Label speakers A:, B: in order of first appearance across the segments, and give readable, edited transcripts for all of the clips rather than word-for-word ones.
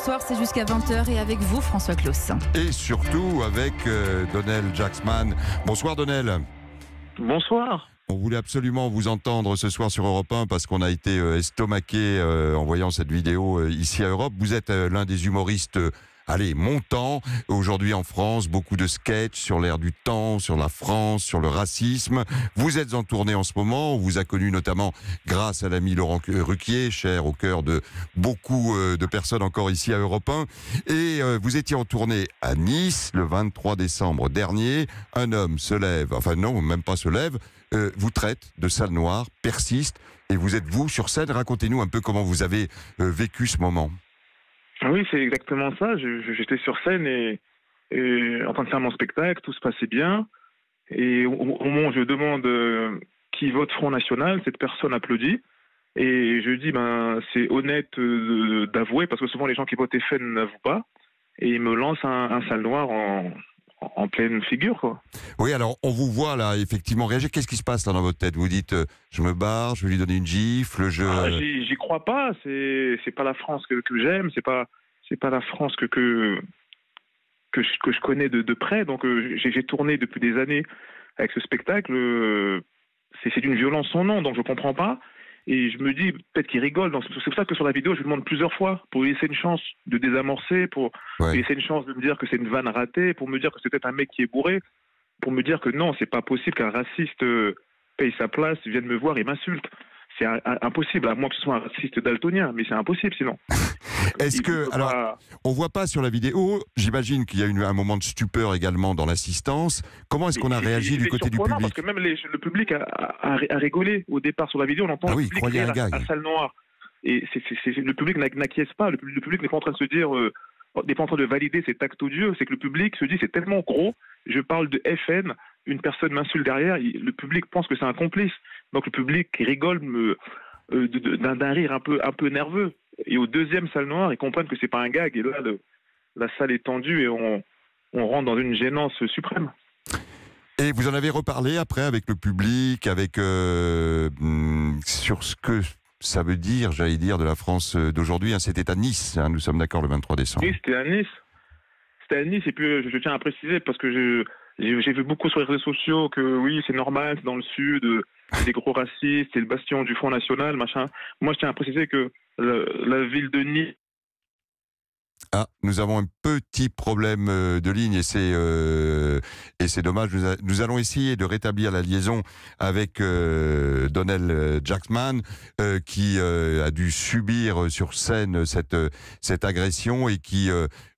A: soir, c'est jusqu'à 20h et avec vous, François Claus.
B: Et surtout avec Donnell Jacksman. Bonsoir Donnell.
C: Bonsoir.
B: On voulait absolument vous entendre ce soir sur Europe 1 parce qu'on a été estomaqué en voyant cette vidéo ici à Europe. Vous êtes l'un des humoristes montants aujourd'hui en France. Beaucoup de sketchs sur l'air du temps, sur la France, sur le racisme. Vous êtes en tournée en ce moment. On vous a connu notamment grâce à l'ami Laurent Ruquier, cher au cœur de beaucoup de personnes encore ici à Europe 1. Et vous étiez en tournée à Nice le 23 décembre dernier. Un homme se lève, enfin non, même pas se lève, vous traite de sale noire, persiste, et vous êtes vous sur scène. Racontez-nous un peu comment vous avez vécu ce moment.
C: Oui, c'est exactement ça. J'étais sur scène et en train de faire mon spectacle, tout se passait bien. Et au moment où je demande qui vote Front National, cette personne applaudit. Et je dis, c'est honnête d'avouer, parce que souvent les gens qui votent FN n'avouent pas. Et il me lance un sale noir en pleine figure, quoi.
B: Oui, alors on vous voit là effectivement réagir. Qu'est-ce qui se passe là dans votre tête? Vous dites je me barre, je vais lui donner une gifle,
C: j'y crois pas. C'est pas la France que j'aime. C'est pas la France que je connais de près. Donc j'ai tourné depuis des années avec ce spectacle. C'est d'une violence sans nom, donc je comprends pas. Et je me dis, peut-être qu'il rigole. Donc c'est pour ça que sur la vidéo, je lui demande plusieurs fois pour lui laisser une chance de désamorcer, pour lui laisser une chance de me dire que c'est une vanne ratée, pour me dire que c'est peut-être un mec qui est bourré, pour me dire que non, c'est pas possible qu'un raciste paye sa place, vienne me voir et m'insulte. C'est impossible, à moins que ce soit un raciste daltonien, mais c'est impossible sinon.
B: Est-ce que, alors, on voit pas sur la vidéo, j'imagine qu'il y a eu un moment de stupeur également dans l'assistance. Comment est-ce qu'on a réagi du côté du public?
C: Parce que même le public a rigolé au départ sur la vidéo, on entend le public crier la salle noire. Et le public n'acquiesce pas, le public n'est pas en train de se dire, n'est pas en train de valider cet acte odieux, c'est que le public se dit c'est tellement gros, je parle de FN, une personne m'insulte derrière, le public pense que c'est un complice. Donc le public rigole d'un rire un peu nerveux. Et au deuxième salle noire, ils comprennent que c'est pas un gag. Et là, la salle est tendue et on rentre dans une gênance suprême.
B: Et vous en avez reparlé après avec le public, avec sur ce que ça veut dire, j'allais dire, de la France d'aujourd'hui. C'était à Nice, nous sommes d'accord, le 23 décembre.
C: Oui, c'était à Nice. C'était à Nice, et puis je tiens à préciser, parce que j'ai vu beaucoup sur les réseaux sociaux que oui, c'est normal, c'est dans le sud, c'est des gros racistes, c'est le bastion du Front National, machin. Moi, je tiens à préciser que la ville de Nice...
B: Ah, nous avons un petit problème de ligne et c'est dommage. Nous allons essayer de rétablir la liaison avec Donnell Jacksman qui a dû subir sur scène cette agression et qui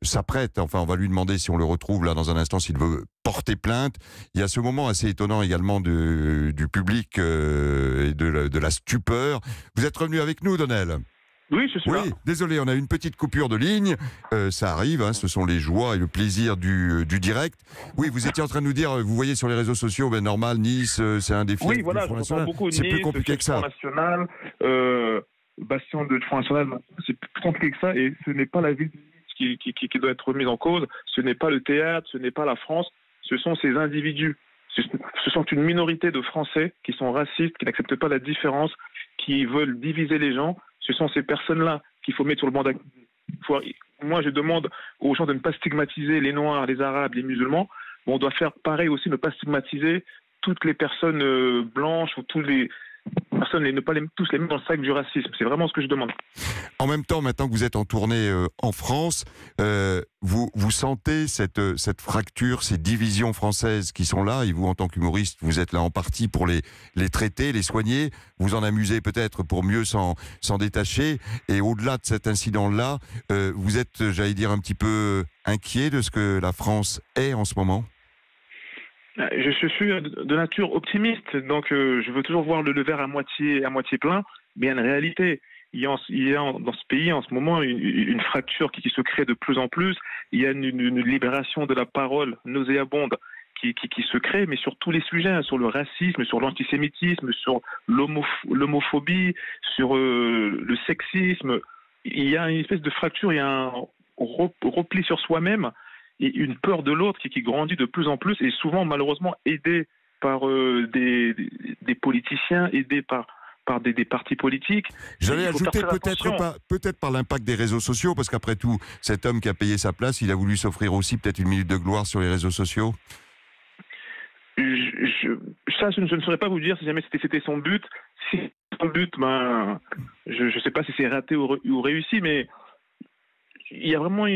B: s'apprête, enfin on va lui demander si on le retrouve là dans un instant s'il veut porter plainte. Il y a ce moment assez étonnant également du public et de la stupeur. Vous êtes revenu avec nous, Donnell?
C: Oui, je suis là.
B: Oui, désolé, on a une petite coupure de ligne. Ça arrive, ce sont les joies et le plaisir du direct. Oui, vous étiez en train de nous dire, vous voyez sur les réseaux sociaux, normal, Nice, c'est un défi.
C: Oui, voilà, je comprends beaucoup.
B: C'est
C: Nice,
B: plus compliqué que ça.
C: Front National, bastion de Front National, c'est plus compliqué que ça. Et ce n'est pas la ville de Nice qui doit être remise en cause. Ce n'est pas le théâtre, ce n'est pas la France. Ce sont ces individus. Ce sont une minorité de Français qui sont racistes, qui n'acceptent pas la différence, qui veulent diviser les gens. Ce sont ces personnes-là qu'il faut mettre sur le banc d'accusés. Moi, je demande aux gens de ne pas stigmatiser les Noirs, les Arabes, les musulmans. On doit faire pareil aussi, ne pas stigmatiser toutes les personnes blanches ou toutes les personnes, ne pas tous les mettre dans le sac du racisme. C'est vraiment ce que je demande.
B: En même temps, maintenant que vous êtes en tournée en France, vous sentez cette fracture, ces divisions françaises qui sont là, et vous, en tant qu'humoriste, vous êtes là en partie pour les traiter, les soigner, vous en amuser peut-être pour mieux s'en détacher, et au-delà de cet incident-là, vous êtes, j'allais dire, un petit peu inquiet de ce que la France est en ce moment?
C: Je suis de nature optimiste, donc je veux toujours voir le verre à moitié plein, mais il y a une réalité. Il y a dans ce pays en ce moment une fracture qui se crée de plus en plus. Il y a une libération de la parole nauséabonde qui se crée, mais sur tous les sujets, sur le racisme, sur l'antisémitisme, sur l'homophobie, sur le sexisme. Il y a une espèce de fracture, il y a un repli sur soi-même et une peur de l'autre qui grandit de plus en plus, et souvent malheureusement aidé par des politiciens, aidé par par des partis politiques.
B: J'allais
C: Il faut
B: ajouter
C: faire très attention.
B: peut-être par l'impact des réseaux sociaux, parce qu'après tout, cet homme qui a payé sa place, il a voulu s'offrir aussi peut-être une minute de gloire sur les réseaux sociaux.
C: Je ne saurais pas vous dire si jamais c'était son but. Si c'est son but, ben, je ne sais pas si c'est raté ou réussi, mais il y a vraiment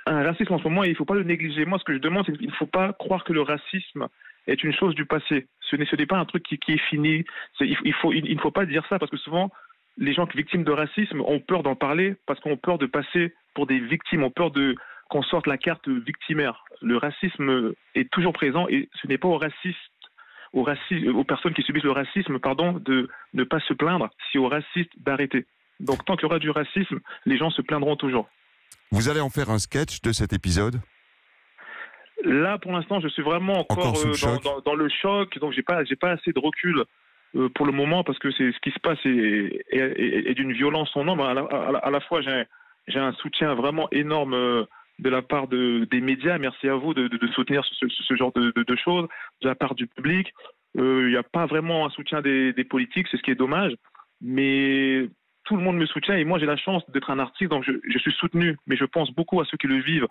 C: un racisme en ce moment et il ne faut pas le négliger. Moi, ce que je demande, c'est qu'il ne faut pas croire que le racisme est une chose du passé. Ce n'est pas un truc qui est fini. Il ne faut pas dire ça parce que souvent, les gens victimes de racisme ont peur d'en parler parce qu'on ont peur de passer pour des victimes, ont peur qu'on sorte la carte victimaire. Le racisme est toujours présent et ce n'est pas aux personnes qui subissent le racisme, de ne pas se plaindre, c'est aux racistes d'arrêter. Donc tant qu'il y aura du racisme, les gens se plaindront toujours.
B: Vous allez en faire un sketch de cet épisode ?
C: Là, pour l'instant, je suis vraiment encore dans le choc, donc j'ai pas assez de recul pour le moment parce que ce qui se passe est d'une violence sans nom. À la fois, j'ai un soutien vraiment énorme de la part des médias. Merci à vous de soutenir ce genre de choses. De la part du public, il n'y a pas vraiment un soutien des politiques, c'est ce qui est dommage. Mais tout le monde me soutient et moi j'ai la chance d'être un artiste, donc je suis soutenu. Mais je pense beaucoup à ceux qui le vivent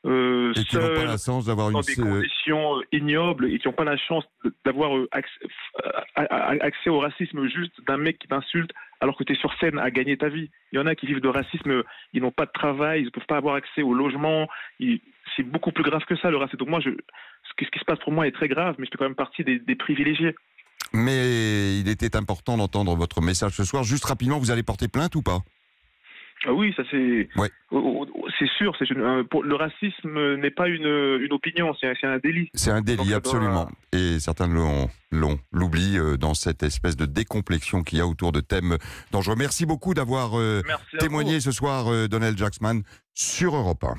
B: et qui n'ont pas la chance d'avoir
C: dans des conditions ignobles et qui n'ont pas la chance d'avoir accès au racisme juste d'un mec qui t'insulte alors que tu es sur scène à gagner ta vie. Il y en a qui vivent de racisme, ils n'ont pas de travail, ils ne peuvent pas avoir accès au logement. C'est beaucoup plus grave que ça, le racisme. Donc moi, ce qui se passe pour moi est très grave, mais je fais quand même partie des privilégiés.
B: Mais il était important d'entendre votre message ce soir. Juste rapidement, vous allez porter plainte ou pas ?
C: Oui, ça c'est.
B: Ouais.
C: C'est sûr. Le racisme n'est pas une opinion, c'est un délit.
B: C'est un délit, donc, absolument. Et certains l'oublient dans cette espèce de décomplexion qu'il y a autour de thèmes dangereux. Merci beaucoup d'avoir témoigné ce soir, Donald Jacksman, sur Europe 1.